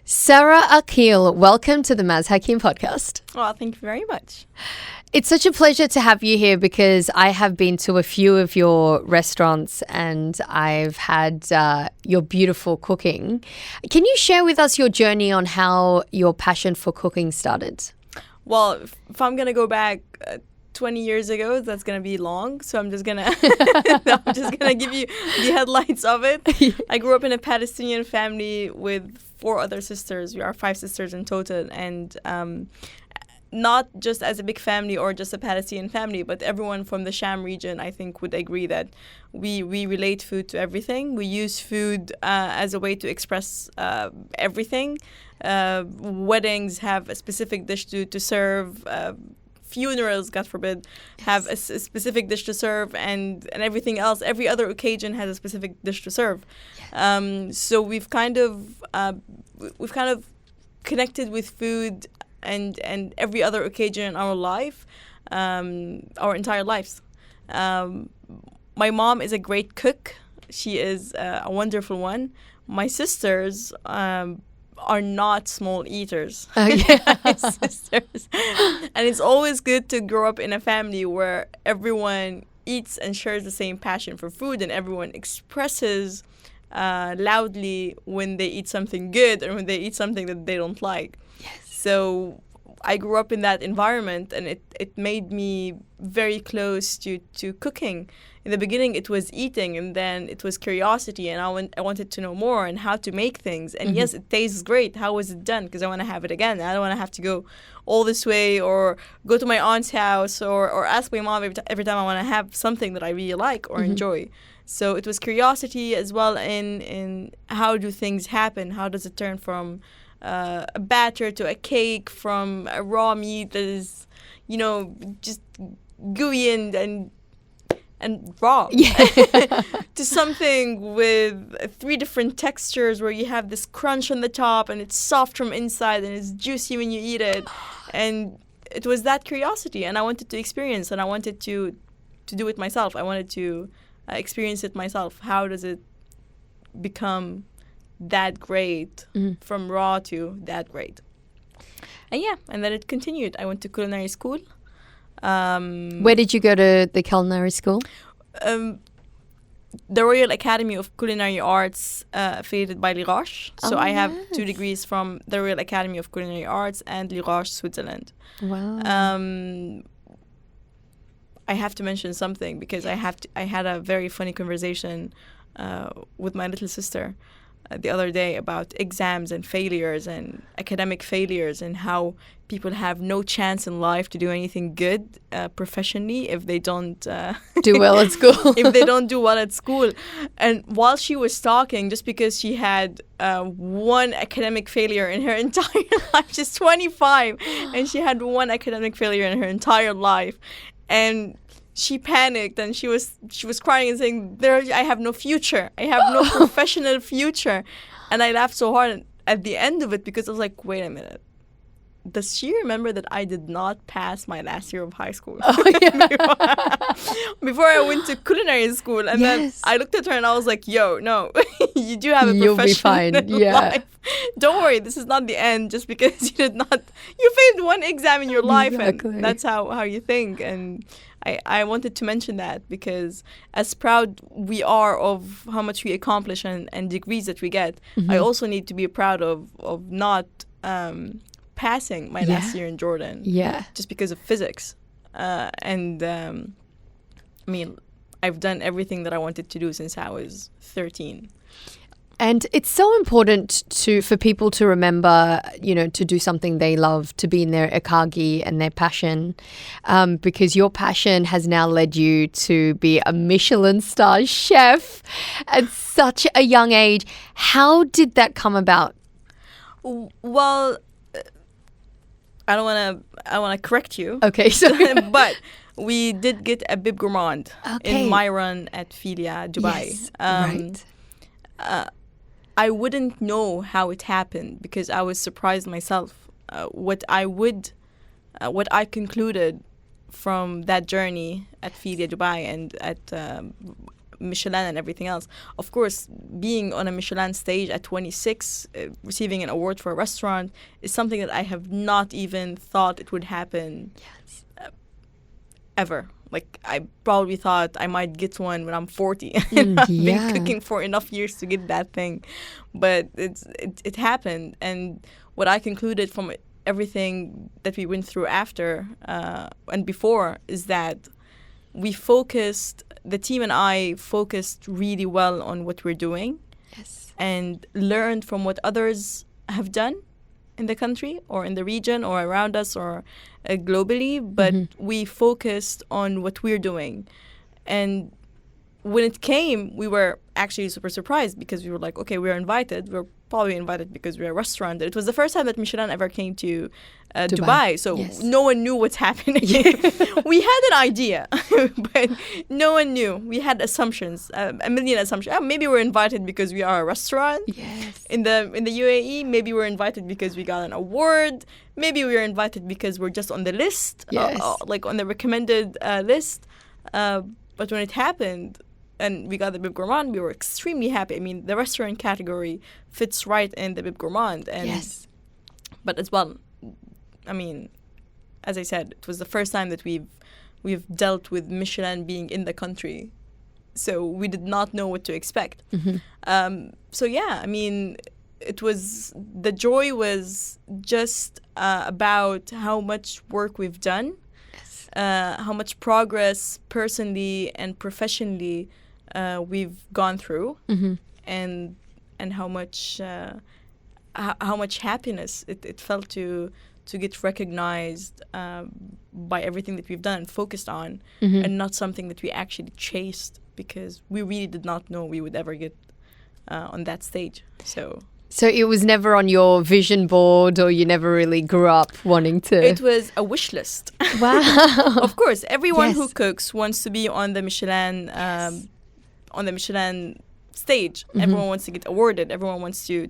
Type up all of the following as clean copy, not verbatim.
Sara Aqel, welcome to the Maz Hakim podcast. Well, thank you very much. It's such a pleasure to have you here because I have been to a few of your restaurants and I've had your beautiful cooking. Can you share with us your journey on how your passion for cooking started? Well, if I'm going to go back 20 years ago, that's going to be long. So I'm just going to give you the headlights of it. I grew up in a Palestinian family with 4 other sisters. We are 5 sisters in total. And not just as a big family or just a Palestinian family, but everyone from the Sham region, I think, would agree that we relate food to everything. We use food as a way to express everything. Weddings have a specific dish to serve. Funerals, God forbid, have a specific dish to serve, and everything else. Every other occasion has a specific dish to serve. Yes. So we've kind of connected with food and every other occasion in our life, our entire lives. My mom is a great cook. She is a wonderful one. My sisters are not small eaters. Oh, yeah. My sisters. And it's always good to grow up in a family where everyone eats and shares the same passion for food, and everyone expresses loudly when they eat something good or when they eat something that they don't like. Yes. So I grew up in that environment, and it made me very close to cooking. In the beginning, it was eating, and then it was curiosity, and I wanted to know more and how to make things. And yes, it tastes great. How was it done? Because I want to have it again. I don't want to have to go all this way or go to my aunt's house or ask my mom every time I want to have something that I really like or enjoy. So it was curiosity as well in how do things happen? How does it turn from a batter to a cake, from a raw meat that is, just gooey and raw, to something with 3 different textures where you have this crunch on the top and it's soft from inside and it's juicy when you eat it. And it was that curiosity, and I wanted to experience, and I wanted to do it myself. I wanted to experience it myself. How does it become that great from raw to that great? And then it continued. I went to culinary school. Where did you go to the culinary school? The Royal Academy of Culinary Arts, affiliated by Lirash. So I have 2 degrees from the Royal Academy of Culinary Arts and Lirash, Switzerland. Wow. I have to mention something because I had a very funny conversation with my little sister the other day about exams and failures and academic failures, and how people have no chance in life to do anything good professionally if they don't do well at school. If they don't do well at school. And while she was talking, just because she had 1 academic failure in her entire life, she's 25, and she had 1 academic failure in her entire life, and she panicked and she was crying and saying, I have no future. I have no professional future. And I laughed so hard at the end of it because I was like, wait a minute. Does she remember that I did not pass my last year of high school? Oh, yeah. Before I went to culinary school. And then I looked at her and I was like, yo, no, you do have a You'll professional be fine. Yeah. life. Don't worry, this is not the end just because you failed 1 exam in your life. Exactly. And that's how you think. And I wanted to mention that because as proud we are of how much we accomplish and degrees that we get, I also need to be proud of not passing my last year in Jordan. Yeah. Just because of physics. I've done everything that I wanted to do since I was 13. And it's so important for people to remember, to do something they love, to be in their ekagi and their passion, because your passion has now led you to be a Michelin star chef at such a young age. How did that come about? Well, I want to correct you. Okay, so but we did get a Bib Gourmand in my run at Filia, Dubai. Yes, right. I wouldn't know how it happened because I was surprised myself. What I concluded from that journey at Filia, Dubai, and at Michelin and everything else. Of course, being on a Michelin stage at 26, receiving an award for a restaurant is something that I have not even thought it would happen ever. Like, I probably thought I might get one when I'm 40. And I've been cooking for enough years to get that thing. But it happened. And what I concluded from everything that we went through after and before is that the team and I focused really well on what we're doing. Yes. And learned from what others have done in the country or in the region or around us or globally, but we focused on what we're doing. And when it came, we were actually super surprised because we were like, okay, we're invited. We're probably invited because we're a restaurant. It was the first time that Michelin ever came to Dubai. So no one knew what's happening. We had an idea, but no one knew. We had assumptions, a million assumptions. Maybe we're invited because we are a restaurant. Yes. In the UAE, maybe we're invited because we got an award. Maybe we're invited because we're just on the list, like on the recommended list. But when it happened, and we got the Bib Gourmand, we were extremely happy. I mean, the restaurant category fits right in the Bib Gourmand. And, but as well, I mean, as I said, it was the first time that we've dealt with Michelin being in the country. So we did not know what to expect. So yeah, I mean, the joy was just about how much work we've done, how much progress personally and professionally we've gone through, and how much happiness it felt to get recognized by everything that we've done and focused on, and not something that we actually chased because we really did not know we would ever get on that stage. So it was never on your vision board, or you never really grew up wanting to? It was a wish list. Wow. Of course, everyone who cooks wants to be on the Michelin stage. Everyone wants to get awarded. Everyone wants to.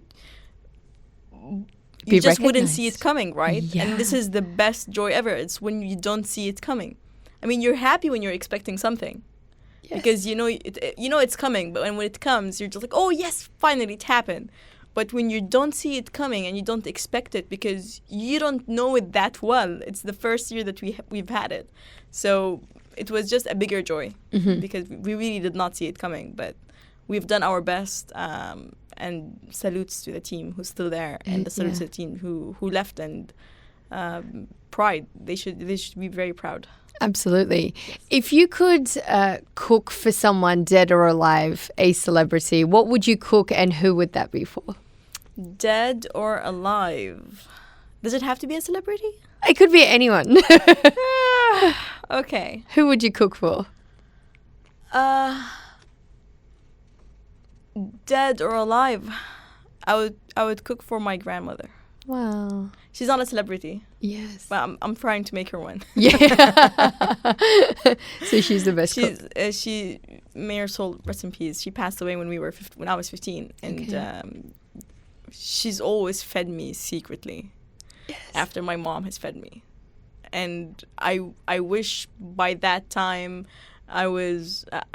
You just wouldn't see it coming, right? Yeah. And this is the best joy ever. It's when you don't see it coming. I mean, you're happy when you're expecting something. Yes. Because you know it's coming, but when it comes, you're just like, oh yes, finally it happened. But when you don't see it coming and you don't expect it because you don't know it that well, it's the first year that we've had it. So it was just a bigger joy because we really did not see it coming. But we've done our best, and salutes to the team who's still there, and the salutes to the team who left, and pride. They should be very proud. Absolutely. Yes. If you could cook for someone dead or alive, a celebrity, what would you cook and who would that be for? Dead or alive? Does it have to be a celebrity? It could be anyone. Okay. Who would you cook for? Dead or alive? I would cook for my grandmother. Wow. She's not a celebrity. Yes. But I'm trying to make her one. Yeah. So she's the best cook. She, may her soul rest in peace. She passed away when I was 15, and she's always fed me secretly. Yes. After my mom has fed me, and I wish by that time I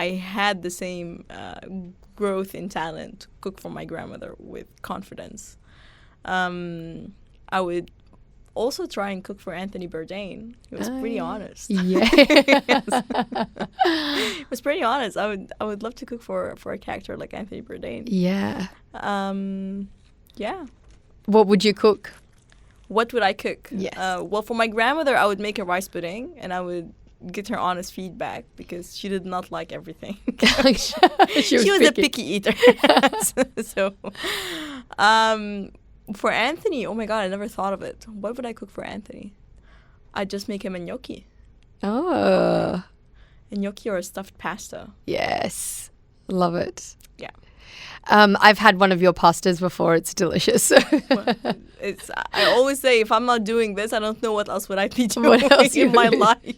had the same growth in talent to cook for my grandmother with confidence. I would also try and cook for Anthony Bourdain. He was pretty honest. Yeah. He was pretty honest. I would love to cook for a character like Anthony Bourdain. Yeah. Yeah. What would you cook? What would I cook? Yes. Well, for my grandmother, I would make a rice pudding, and I would get her honest feedback because she did not like everything. she was a picky eater. So, for Anthony, oh my God, I never thought of it. What would I cook for Anthony? I'd just make him a gnocchi. Oh. A gnocchi or a stuffed pasta. Yes. Love it. Yeah. I've had one of your pastas before. It's delicious. Well, I always say, if I'm not doing this, I don't know what else would I be doing in my life.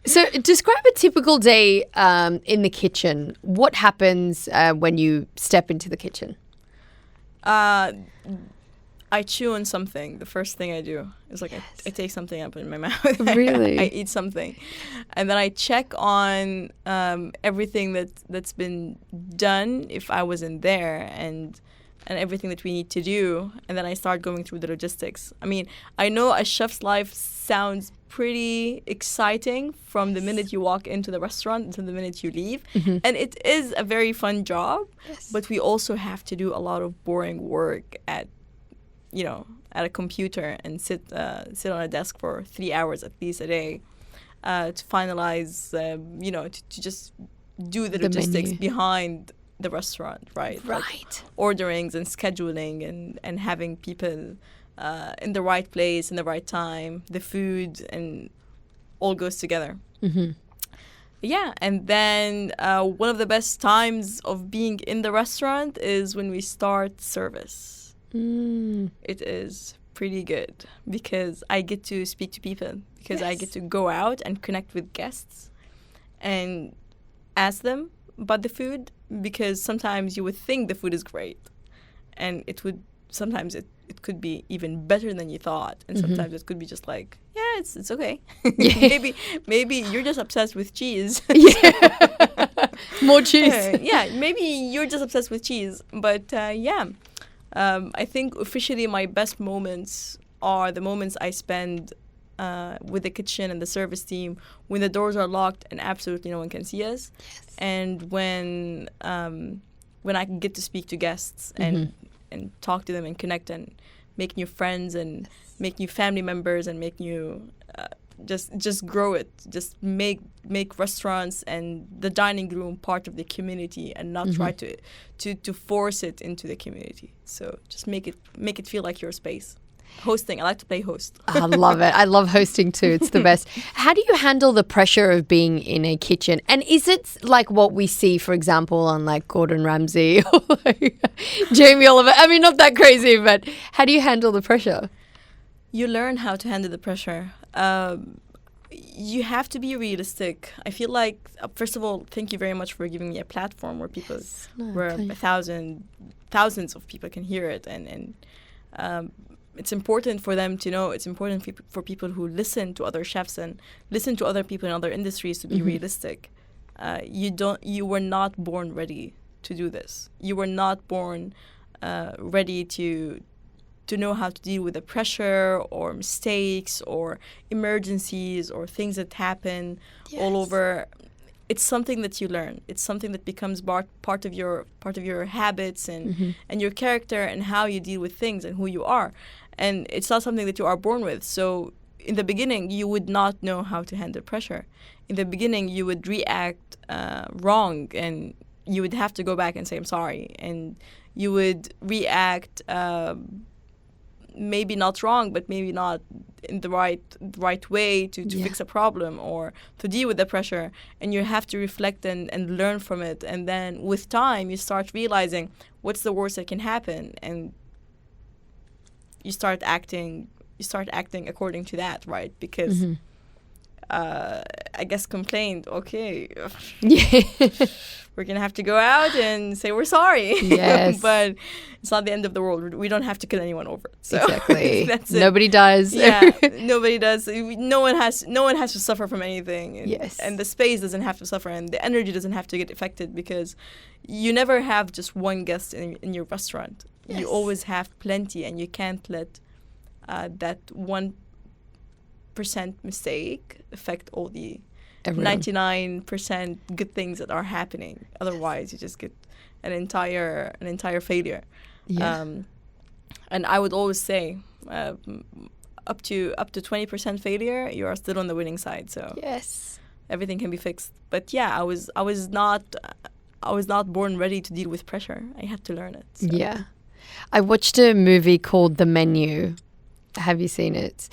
So describe a typical day in the kitchen. What happens when you step into the kitchen? I chew on something. The first thing I do is like I take something up in my mouth. Really? I eat something, and then I check on everything that's been done if I wasn't there, and everything that we need to do, and then I start going through the logistics. I mean, I know a chef's life sounds pretty exciting from the minute you walk into the restaurant until the minute you leave, and it is a very fun job. Yes. But we also have to do a lot of boring work at a computer and sit on a desk for 3 hours at least a day to finalize, to just do the logistics menu behind the restaurant, right? Right. Like orderings and scheduling and having people in the right place in the right time, the food, and all goes together. Yeah, and then one of the best times of being in the restaurant is when we start service. It is pretty good because I get to speak to people, because I get to go out and connect with guests and ask them about the food, because sometimes you would think the food is great and sometimes it could be even better than you thought, and sometimes it could be just like, yeah, it's okay. maybe you're just obsessed with cheese. More cheese. Yeah, maybe you're just obsessed with cheese, but I think officially my best moments are the moments I spend with the kitchen and the service team when the doors are locked and absolutely no one can see us, and when I can get to speak to guests and talk to them and connect and make new friends and make new family members and make new just grow it, just make restaurants and the dining room part of the community and not try to force it into the community. So just make it feel like your space. Hosting, I like to play host. I love it. I love hosting too. It's the best. How do you handle the pressure of being in a kitchen? And is it like what we see, for example, on like Gordon Ramsay or like Jamie Oliver? I mean, not that crazy, but how do you handle the pressure? You learn how to handle the pressure. You have to be realistic. I feel like, first of all, thank you very much for giving me a platform where thousands of people can hear it, and it's important for them to know. It's important for people who listen to other chefs and listen to other people in other industries to be realistic. You were not born ready to do this. You were not born ready to know how to deal with the pressure or mistakes or emergencies or things that happen all over. It's something that you learn. It's something that becomes part of your habits and your character and how you deal with things and who you are. And it's not something that you are born with. So in the beginning, you would not know how to handle pressure. In the beginning, you would react wrong, and you would have to go back and say, I'm sorry. And you would react maybe not wrong, but maybe not in the right way to fix a problem or to deal with the pressure. And you have to reflect and learn from it. And then with time, you start realizing what's the worst that can happen, and you start acting according to that, right? Because I guess complained, okay, we're gonna have to go out and say we're sorry. Yes. But it's not the end of the world. We don't have to kill anyone over it. So exactly. That's it. Nobody does. Yeah, nobody does. No one has to suffer from anything. And, yes. And the space doesn't have to suffer, and the energy doesn't have to get affected, because you never have just one guest in your restaurant. Yes. You always have plenty, and you can't let that 1% mistake affect all the 99% good things that are happening. Otherwise, you just get an entire failure. Yeah. And I would always say, up to 20% failure, you are still on the winning side. So yes, everything can be fixed. But yeah, I was not born ready to deal with pressure. I had to learn it. So. Yeah. I watched a movie called The Menu. Have you seen it?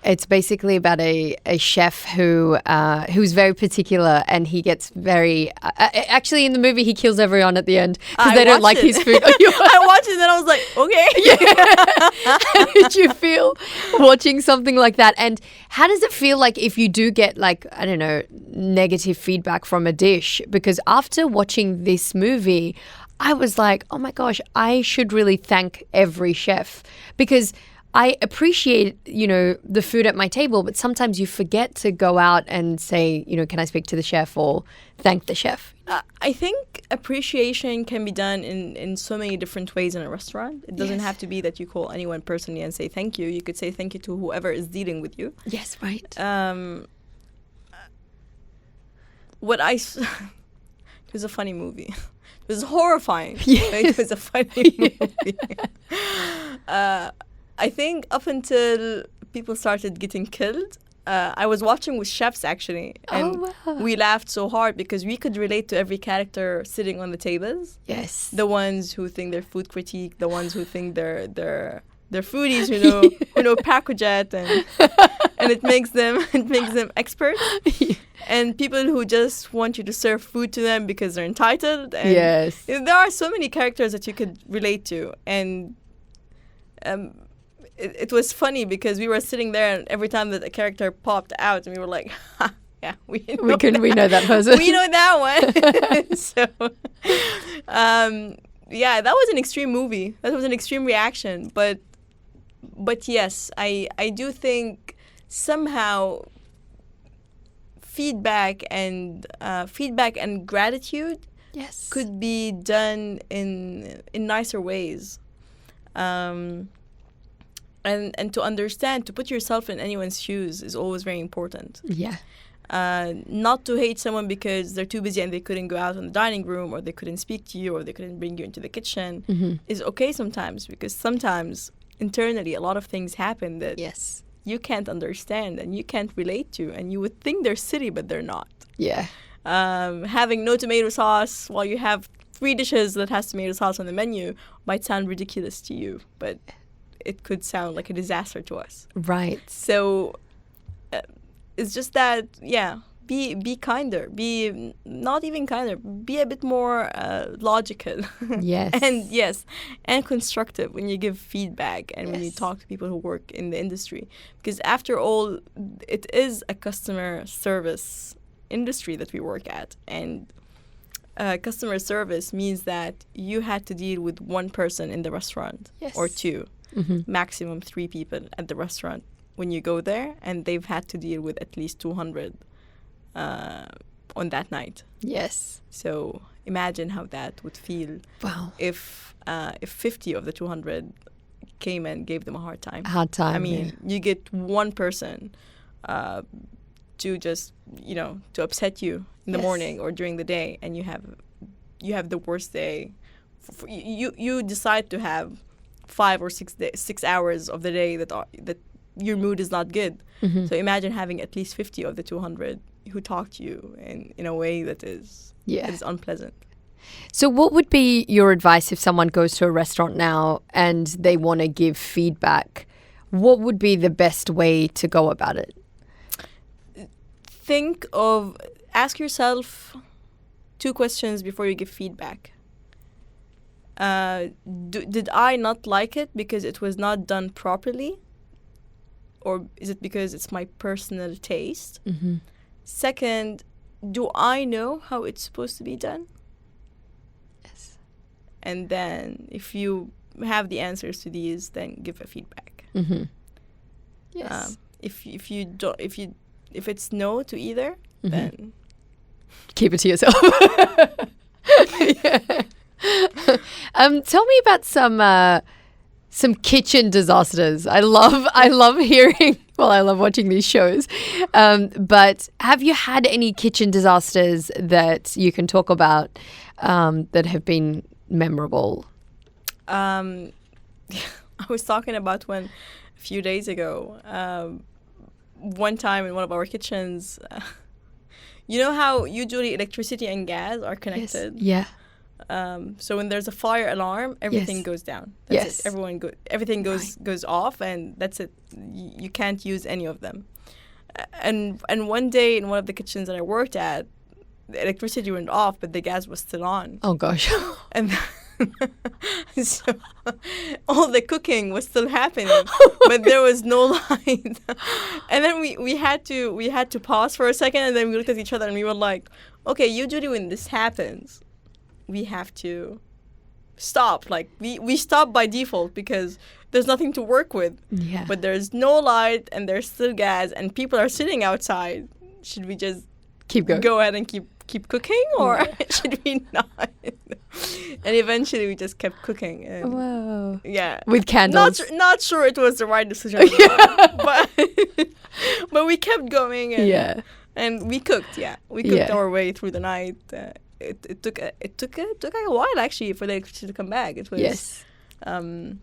It's basically about a chef who's very particular, and he gets very... actually, in the movie, he kills everyone at the end because they don't like his food. I watched it and I was like, okay. Yeah. How did you feel watching something like that? And how does it feel like if you do get, like, I don't know, negative feedback from a dish? Because after watching this movie, I was like, oh my gosh, I should really thank every chef because I appreciate, the food at my table, but sometimes you forget to go out and say, can I speak to the chef or thank the chef? I think appreciation can be done in so many different ways in a restaurant. It doesn't have to be that you call anyone personally and say thank you. You could say thank you to whoever is dealing with you. Yes, right. It was a funny movie. It was horrifying. Yes. It was a funny movie. I think up until people started getting killed, I was watching with chefs actually, and we laughed so hard because we could relate to every character sitting on the tables. Yes. The ones who think they're food critique, the ones who think they're foodies who know Pacojet and it makes them experts. And people who just want you to serve food to them because they're entitled. And yes. There are so many characters that you could relate to. And it was funny because we were sitting there and every time that a character popped out and we were like, yeah, we know that person. We know that one. So, yeah, that was an extreme movie. That was an extreme reaction. But yes, I do think somehow feedback and gratitude could be done in nicer ways, and to understand, to put yourself in anyone's shoes is always very important. Yeah. Not to hate someone because they're too busy and they couldn't go out in the dining room or they couldn't speak to you or they couldn't bring you into the kitchen is okay sometimes, because sometimes internally a lot of things happen that you can't understand and you can't relate to, and you would think they're silly, but they're not. Yeah. Having no tomato sauce while you have 3 dishes that has tomato sauce on the menu might sound ridiculous to you, but it could sound like a disaster to us. Right. So it's just that, be kinder. Be not even kinder. Be a bit more logical. Yes. And constructive when you give feedback and when you talk to people who work in the industry. Because after all, it is a customer service industry that we work at. And customer service means that you had to deal with one person in the restaurant or 2, maximum 3 people at the restaurant when you go there, and they've had to deal with at least 200 on that night. Yes. So imagine how that would feel. Wow. If 50 of the 200 came and gave them a hard time. I mean, you get one person to just, to upset you in the morning or during the day, and you have the worst day. You decide to have 5 or 6 hours of the day that your mood is not good. So imagine having at least 50 of the 200 who talk to you in a way that is unpleasant. So what would be your advice if someone goes to a restaurant now and they want to give feedback? What would be the best way to go about it? Ask yourself 2 questions before you give feedback. Did I not like it because it was not done properly? Or is it because it's my personal taste? Second, do I know how it's supposed to be done? Yes. And then if you have the answers to these, then give a feedback. Yes. If it's no to either, then keep it to yourself. Tell me about some kitchen disasters. I love hearing. Well, I love watching these shows. But have you had any kitchen disasters that you can talk about that have been memorable? I was talking about one a few days ago. One time in one of our kitchens, you know how usually electricity and gas are connected? Yes. Yeah. So when there's a fire alarm, everything goes down. That's it. Everything goes off, and that's it. You can't use any of them. And one day in one of the kitchens that I worked at, the electricity went off, but the gas was still on. Oh gosh. And so all the cooking was still happening, but there was no light. And then we had to pause for a second, and then we looked at each other and we were like, okay, usually when this happens, we have to stop. Like we stop by default because there's nothing to work with. Yeah. But there's no light and there's still gas and people are sitting outside. Should we just Keep going. go ahead and keep cooking, or should we not? And eventually we just kept cooking. And Wow. yeah. With candles. Not sure it was the right decision, but but we kept going. And, Yeah. And we cooked. Yeah, we cooked our way through the night. It took a while actually for the electricity to come back. It was. Yes. I'm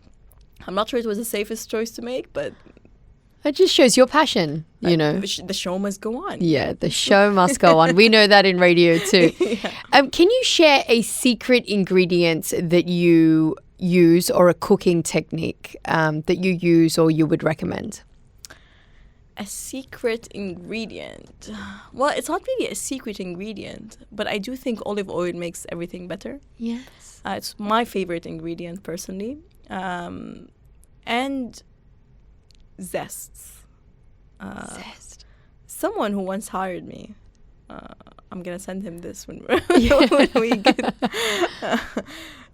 not sure it was the safest choice to make, but It just shows your passion, you know. the show must go on. Yeah, the show must go on. We know that in radio too. Can you share a secret ingredient that you use or a cooking technique that you use or you would recommend? A secret ingredient. Well, it's not really a secret ingredient, but I do think olive oil makes everything better. Yes. It's my favorite ingredient personally. And zests. Zest. Someone who once hired me, I'm gonna send him this when we get,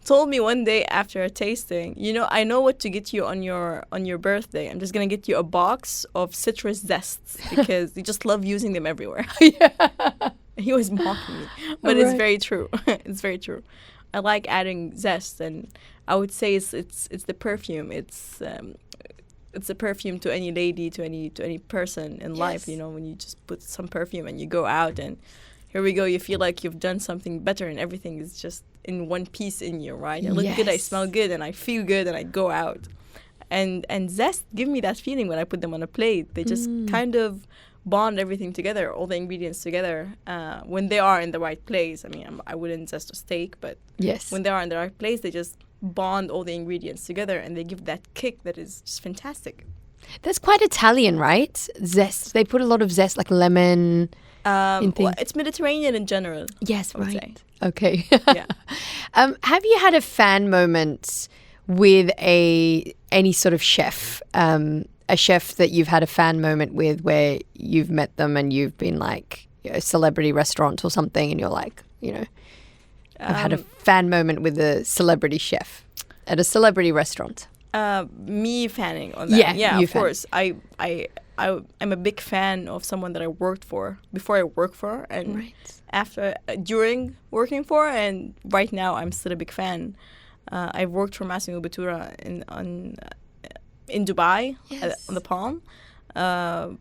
told me one day after a tasting, I know what to get you on your birthday. I'm just gonna get you a box of citrus zests because you just love using them everywhere. He was mocking me, but it's very true. It's very true. I like adding zest, and I would say it's the perfume. It's a perfume to any lady, to any person in life. When you just put some perfume and you go out, and here we go, you feel like you've done something better, and everything is just in one piece in you, right? I look good, I smell good, and I feel good, and I go out. And zest give me that feeling when I put them on a plate. They just kind of bond everything together, all the ingredients together, when they are in the right place. I mean, I wouldn't zest a steak, but when they are in the right place, they just bond all the ingredients together and they give that kick that is just fantastic. That's quite Italian, right? Zest. They put a lot of zest, like lemon. In things. Well, it's Mediterranean in general. Yes, I would right. say. Okay. Yeah. Have you had a fan moment with any sort of chef? A chef that you've had a fan moment with where you've met them and you've been like a celebrity restaurant or something and you're like, I've had a fan moment with a celebrity chef at a celebrity restaurant. Me fanning on that. Yeah, of course. I'm a big fan of someone that I worked for before I worked for, and after during working for, and right now I'm still a big fan. I've worked for Massimo Bottura in Dubai on the Palm.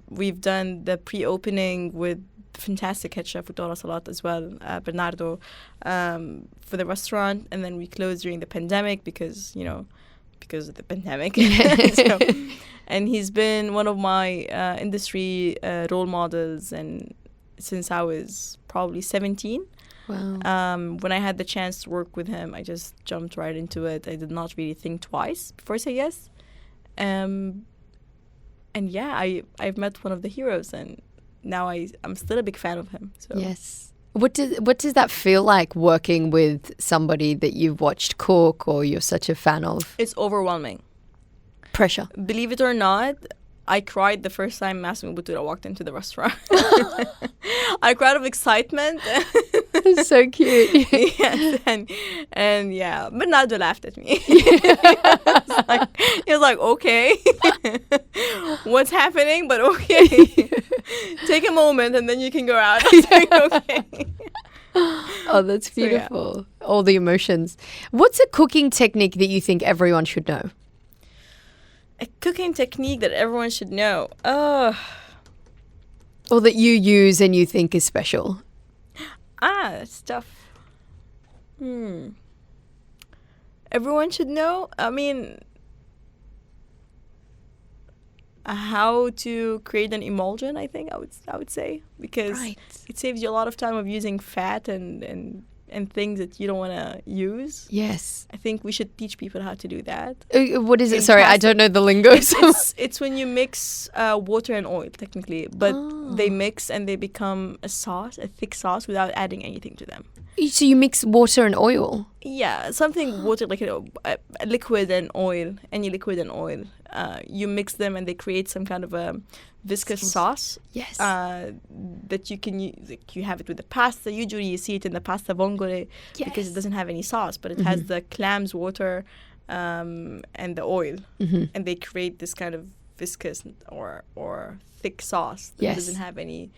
We've done the pre-opening with fantastic head chef Dora Salat as well, Bernardo, for the restaurant, and then we closed during the pandemic because of the pandemic. And he's been one of my industry role models, and since I was probably 17. Wow. When I had the chance to work with him, I just jumped right into it. I did not really think twice before I say yes. And yeah, I've met one of the heroes, and now I'm still a big fan of him. So. Yes. What does that feel like, working with somebody that you've watched cook or you're such a fan of? It's overwhelming. Pressure. Believe it or not, I cried the first time Massimo Bottura walked into the restaurant. I cried of excitement. That's so cute. Yes, and yeah, Bernardo laughed at me. He was like, okay, what's happening? But okay, take a moment and then you can go out. I was like, okay. Oh, that's beautiful. So, yeah. All the emotions. What's a cooking technique that you think everyone should know? A cooking technique that everyone should know. Or that you use and you think is special. That's tough. Everyone should know. I mean, how to create an emulsion, I think I would say, because it saves you a lot of time of using fat and things that you don't want to use. Yes. I think we should teach people how to do that. What is it? Sorry, I don't know the lingo. It's when you mix water and oil, technically, but they mix and they become a sauce, a thick sauce, without adding anything to them. So you mix water and oil? Yeah, something water, like a liquid and oil, any liquid and oil. you mix them and they create some kind of a viscous sauce. Yes. That you can use. Like you have it with the pasta. Usually you see it in the pasta vongole because it doesn't have any sauce, but it has the clams, water, and the oil, and they create this kind of viscous or thick sauce that doesn't have any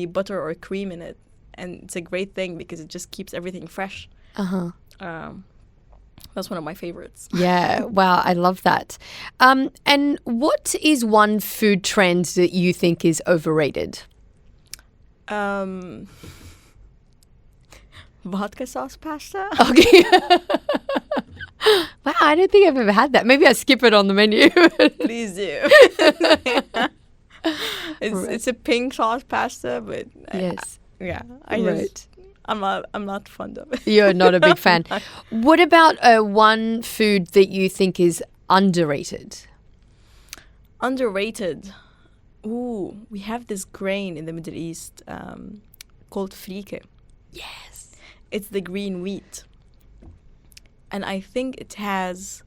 butter or cream in it, and it's a great thing because it just keeps everything fresh. That's one of my favorites. Yeah, wow, I love that. And what is one food trend that you think is overrated? Vodka sauce pasta. Okay. Wow, I don't think I've ever had that. Maybe I skip it on the menu. Please do. It's a pink sauce pasta, but I'm not fond of it. You're not a big fan. What about one food that you think is underrated? Underrated. Ooh, we have this grain in the Middle East called frike. Yes. It's the green wheat. And I think it has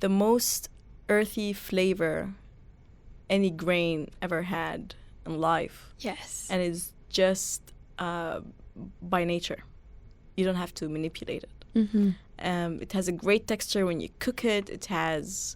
the most earthy flavor any grain ever had in life. Yes. And it's just by nature. You don't have to manipulate it. It has a great texture when you cook it. It has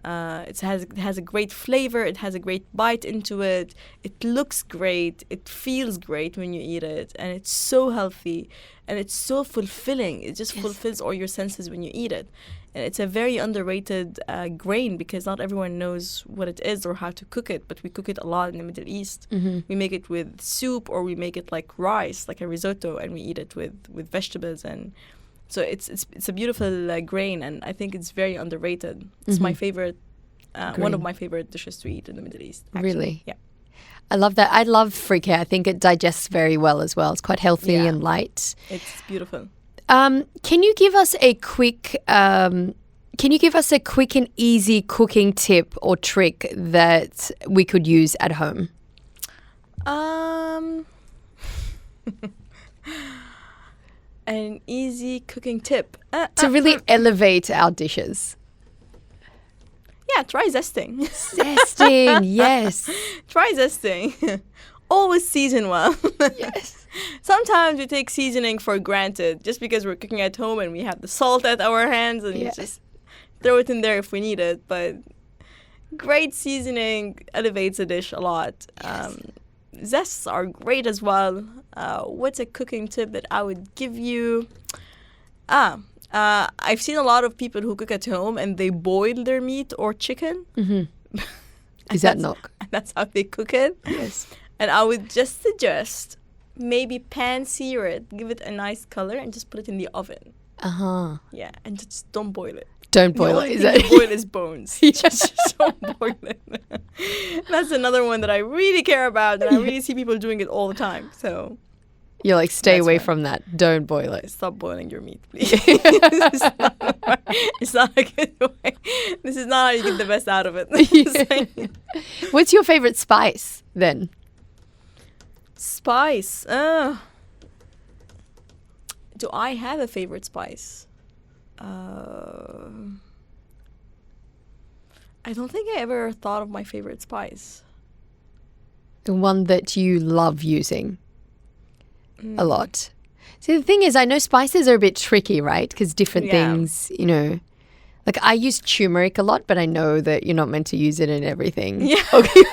a great flavor. It has a great bite into it. It looks great. It feels great when you eat it, and it's so healthy, and it's so fulfilling. It just fulfills all your senses when you eat it, and it's a very underrated grain because not everyone knows what it is or how to cook it. But we cook it a lot in the Middle East. We make it with soup, or we make it like rice, like a risotto, and we eat it with vegetables and. So it's a beautiful grain, and I think it's very underrated. It's my favorite, one of my favorite dishes to eat in the Middle East. Actually. Really? Yeah. I love that. I love frike. I think it digests very well as well. It's quite healthy and light. It's beautiful. Can you give us a quick and easy cooking tip or trick that we could use at home? An easy cooking tip. To really elevate our dishes. Yeah, try zesting. Zesting, yes. Try zesting. Always season well. Yes. Sometimes we take seasoning for granted just because we're cooking at home and we have the salt at our hands and you just throw it in there if we need it. But great seasoning elevates a dish a lot. Yes. Zests are great as well. What's a cooking tip that I would give you? I've seen a lot of people who cook at home and they boil their meat or chicken. Is that not? That's how they cook it. Yes. And I would just suggest maybe pan sear it, give it a nice color, and just put it in the oven. Yeah, and just don't boil it. Don't boil it. The only thing you boil is bones. Just don't boil it. That's another one that I really care about, and I really see people doing it all the time. So you're like, stay away from that. Don't boil it. Stop boiling your meat, please. It's not a good way. This is not how you get the best out of it. What's your favorite spice then? Spice. Do I have a favorite spice? I don't think I ever thought of my favorite spice. The one that you love using a lot. See, the thing is, I know spices are a bit tricky, right? Because different things, you know. Like, I use turmeric a lot, but I know that you're not meant to use it in everything. Yeah. Okay.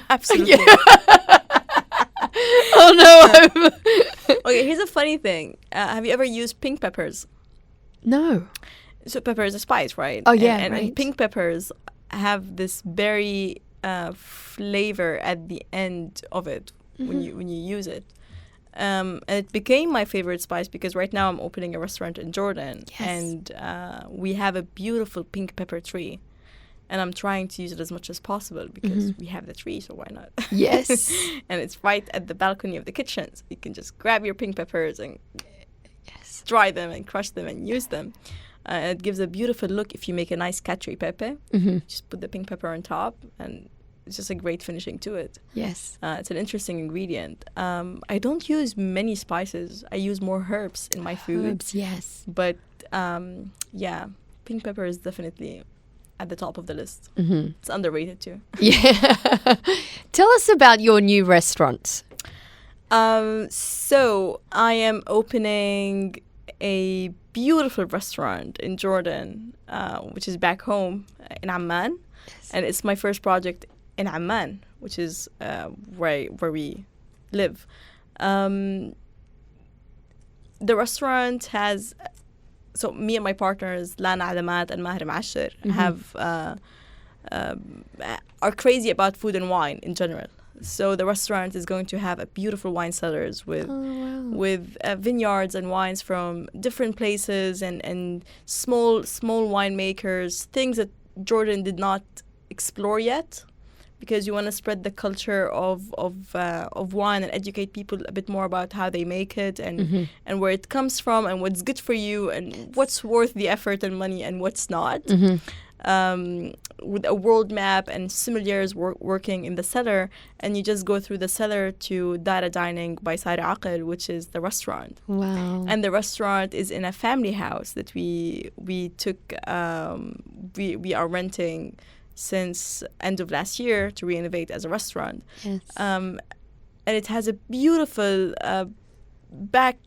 Absolutely. Yeah. Oh, no. Okay, here's a funny thing. Have you ever used pink peppers? No. So pepper is a spice, right? Oh, yeah, and pink peppers have this berry flavor at the end of it when you use it. And it became my favorite spice because right now I'm opening a restaurant in Jordan. Yes. And we have a beautiful pink pepper tree. And I'm trying to use it as much as possible because we have the tree, so why not? Yes. And it's right at the balcony of the kitchen. So you can just grab your pink peppers and dry them and crush them and use them. It gives a beautiful look if you make a nice cacio e pepe. Just put the pink pepper on top, and it's just a great finishing to it. Yes. It's an interesting ingredient. I don't use many spices. I use more herbs in my food. Herbs, yes. But, yeah, pink pepper is definitely at the top of the list. Mm-hmm. It's underrated too. Yeah. Tell us about your new restaurant. So I am opening a beautiful restaurant in Jordan, which is back home in Amman. Yes. And it's my first project in Amman, which is where we live. The restaurant has... So me and my partners, Lana Adamat and Maher Mashir, are crazy about food and wine in general. So the restaurant is going to have a beautiful wine cellars with vineyards and wines from different places and small winemakers, things that Jordan did not explore yet, because you want to spread the culture of wine and educate people a bit more about how they make it and where it comes from and what's good for you and what's worth the effort and money and what's not. With a world map and sommeliers working in the cellar, and you just go through the cellar to Dara Dining by Sara Aqel, which is the restaurant. Wow. And the restaurant is in a family house that we took, we are renting since end of last year to renovate as a restaurant. Yes. And it has a beautiful back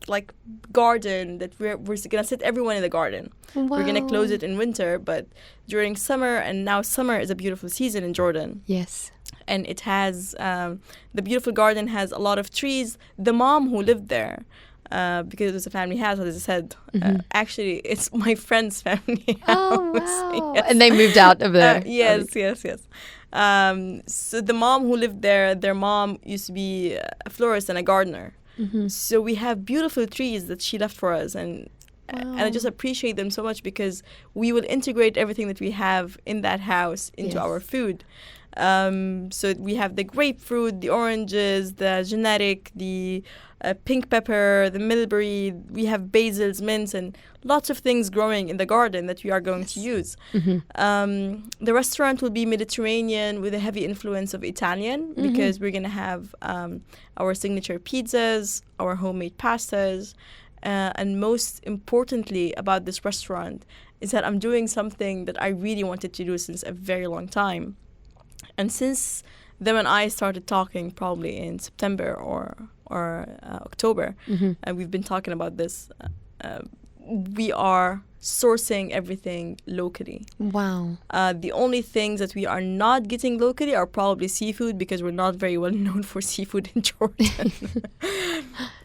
garden that we're gonna sit everyone in the garden. Wow. We're gonna close it in winter, but during summer, and now summer is a beautiful season in Jordan. Yes. And it has the beautiful garden has a lot of trees. The mom who lived there, because it was a family house, as I said, actually it's my friend's family house. Oh, wow. Yes. And they moved out of there. Yes. So the mom who lived there, their mom used to be a florist and a gardener. So we have beautiful trees that she left for us, and I just appreciate them so much because we will integrate everything that we have in that house into our food. So we have the grapefruit, the oranges, the generic, the pink pepper, the mulberry. We have basils, mints, and lots of things growing in the garden that we are going to use. The restaurant will be Mediterranean with a heavy influence of Italian because we're going to have our signature pizzas, our homemade pastas, and most importantly about this restaurant is that I'm doing something that I really wanted to do since a very long time. And since them and I started talking probably in September or October, and we've been talking about this, we are sourcing everything locally. Wow. The only things that we are not getting locally are probably seafood because we're not very well known for seafood in Jordan.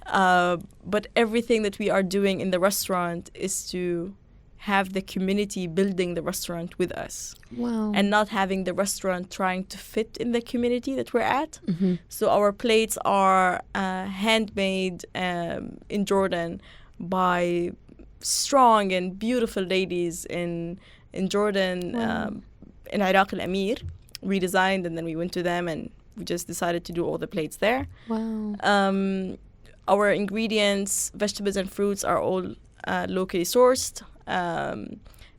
But everything that we are doing in the restaurant is to have the community building the restaurant with us. Wow. And not having the restaurant trying to fit in the community that we're at. So our plates are handmade in Jordan by strong and beautiful ladies in Jordan, in Iraq al-Amir. We designed and then we went to them and we just decided to do all the plates there. Wow. Our ingredients, vegetables and fruits are all locally sourced.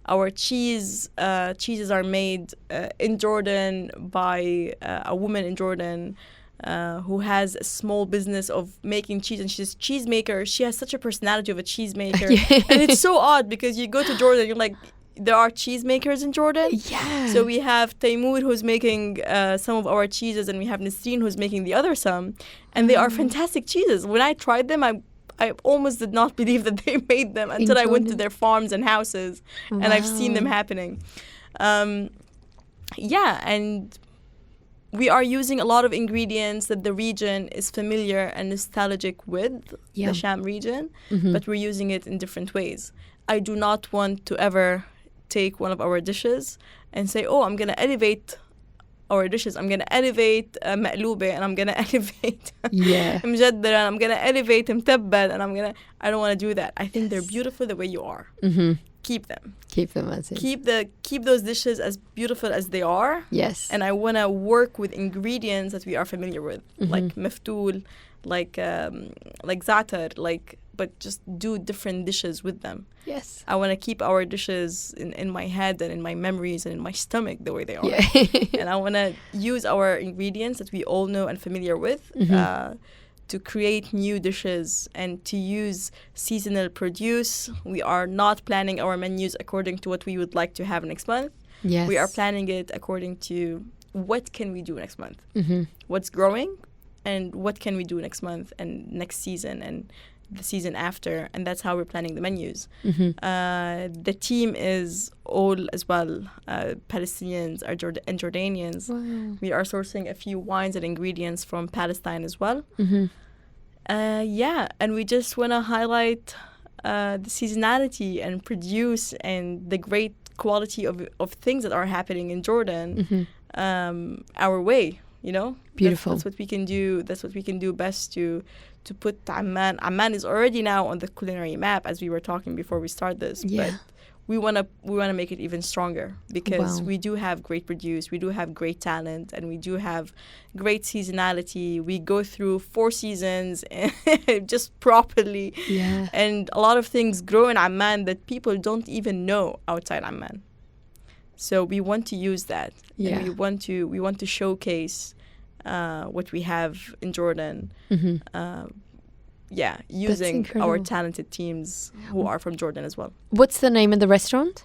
Our cheeses are made in Jordan by a woman in Jordan who has a small business of making cheese, and she's a cheesemaker. She has such a personality of a cheesemaker. And it's so odd because you go to Jordan, you're like, there are cheesemakers in Jordan. Yeah. So we have Taimur who's making some of our cheeses, and we have Nisreen who's making the other some, and they are fantastic cheeses. When I tried them, I almost did not believe that they made them until I went to their farms and houses, and I've seen them happening. And we are using a lot of ingredients that the region is familiar and nostalgic with, the Sham region, but we're using it in different ways. I do not want to ever take one of our dishes and say, oh, I'm going to elevate our dishes. I'm going to elevate مقلوبة, and I'm going to elevate مجدرة, and I'm going to elevate متبل, and I don't want to do that. I think they're beautiful the way you are. Keep them. Keep them as is. Keep those dishes as beautiful as they are. Yes. And I want to work with ingredients that we are familiar with, like maftool, like za'atar, but just do different dishes with them. Yes. I want to keep our dishes in my head and in my memories and in my stomach the way they are. And I want to use our ingredients that we all know and familiar with to create new dishes and to use seasonal produce. We are not planning our menus according to what we would like to have next month. Yes. We are planning it according to what can we do next month, Mm-hmm. what's growing, and what can we do next month and next season and the season after, and that's how we're planning the menus. Mm-hmm. The team is all as well Palestinians and Jordanians. Wow. We are sourcing a few wines and ingredients from Palestine as well. Mm-hmm. And we just want to highlight the seasonality and produce and the great quality of things that are happening in Jordan our way, you know. Beautiful. That's what we can do. That's what we can do best to put Amman. Amman is already now on the culinary map, as we were talking before we start this. Yeah. But we wanna make it even stronger, because Wow. we do have great produce, we do have great talent, and we do have great seasonality. We go through 4 seasons just properly. Yeah. And a lot of things grow in Amman that people don't even know outside Amman. So we want to use that. Yeah. And we want to showcase what we have in Jordan. Mm-hmm. Using incredible. our talented teams who are from Jordan as well. What's the name of the restaurant?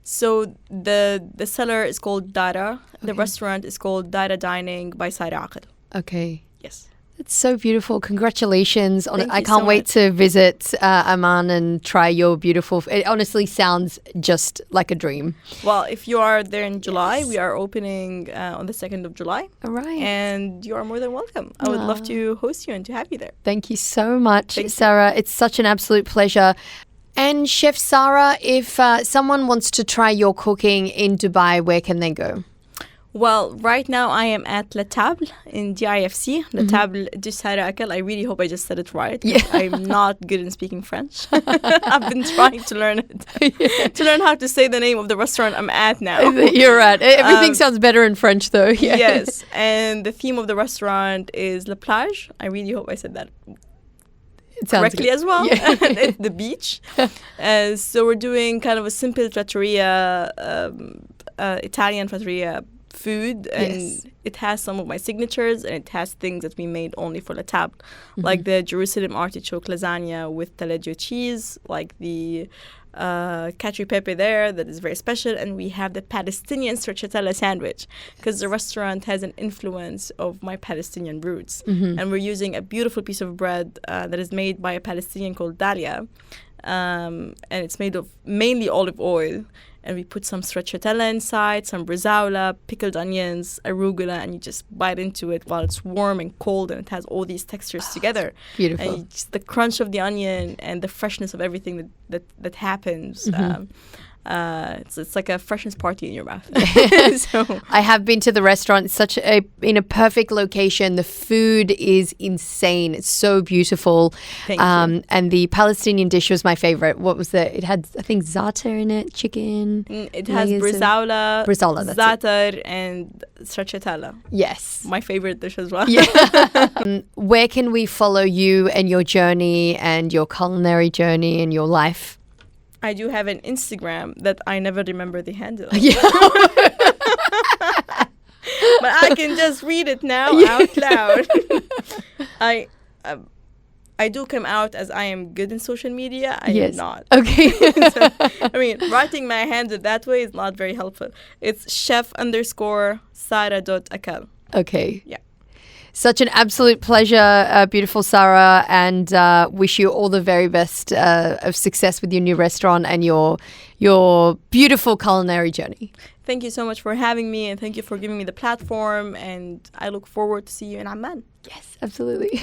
So the cellar is called Dara. The Okay. restaurant is called Dara Dining by Sara Aqel. Okay. Yes. It's so beautiful. Congratulations on it. Thank I you can't so wait much. to visit Amman and try your beautiful. It honestly sounds just like a dream. Well, if you are there in July, Yes. we are opening on the 2nd of July. All right. And you are more than welcome. I would love to host you and to have you there. Thank you so much, Thank you. Sarah. It's such an absolute pleasure. And Chef Sarah, if someone wants to try your cooking in Dubai, where can they go? Well, right now I am at La Table in DIFC. La Table de Sara Aqel. I really hope I just said it right. Yeah. I'm not good in speaking French. I've been trying to learn it. To learn how to say the name of the restaurant I'm at now. You're right. Everything sounds better in French, though. Yeah. Yes. And the theme of the restaurant is La Plage. I really hope I said that It sounds correctly good. as well. Yeah. It's the beach. So we're doing kind of a simple trattoria, Italian trattoria food, and Yes. it has some of my signatures, and it has things that we made only for La Table, like the Jerusalem artichoke lasagna with taleggio cheese, like the cacio pepe there that is very special, and we have the Palestinian stracciatella sandwich, because the restaurant has an influence of my Palestinian roots, and we're using a beautiful piece of bread that is made by a Palestinian called Dalia, and it's made of mainly olive oil. And we put some stracciatella inside, some bresaola, pickled onions, arugula, and you just bite into it while it's warm and cold, and it has all these textures together. Beautiful. And just the crunch of the onion and the freshness of everything that happens. It's like a freshness party in your mouth. So I have been to the restaurant. It's in a perfect location. The food is insane. It's so beautiful. Thank you. And the Palestinian dish was my favorite. What was it had, I think, za'atar in it, chicken. It has layers of- bresaola, Bresaola, that's it. za'atar, and stracciatella. Yes. My favorite dish as well. Yeah. Where can we follow you and your journey and your culinary journey and your life? I do have an Instagram that I never remember the handle of. Yeah. But I can just read it now out loud. I do come out as I am good in social media. I Yes. am not. Okay. So, I mean, writing my handle that way is not very helpful. It's chef_Sara.Aqel. Okay. Yeah. Such an absolute pleasure, beautiful Sarah, and wish you all the very best of success with your new restaurant and your beautiful culinary journey. Thank you so much for having me, and thank you for giving me the platform, and I look forward to see you in Amman. Yes, absolutely.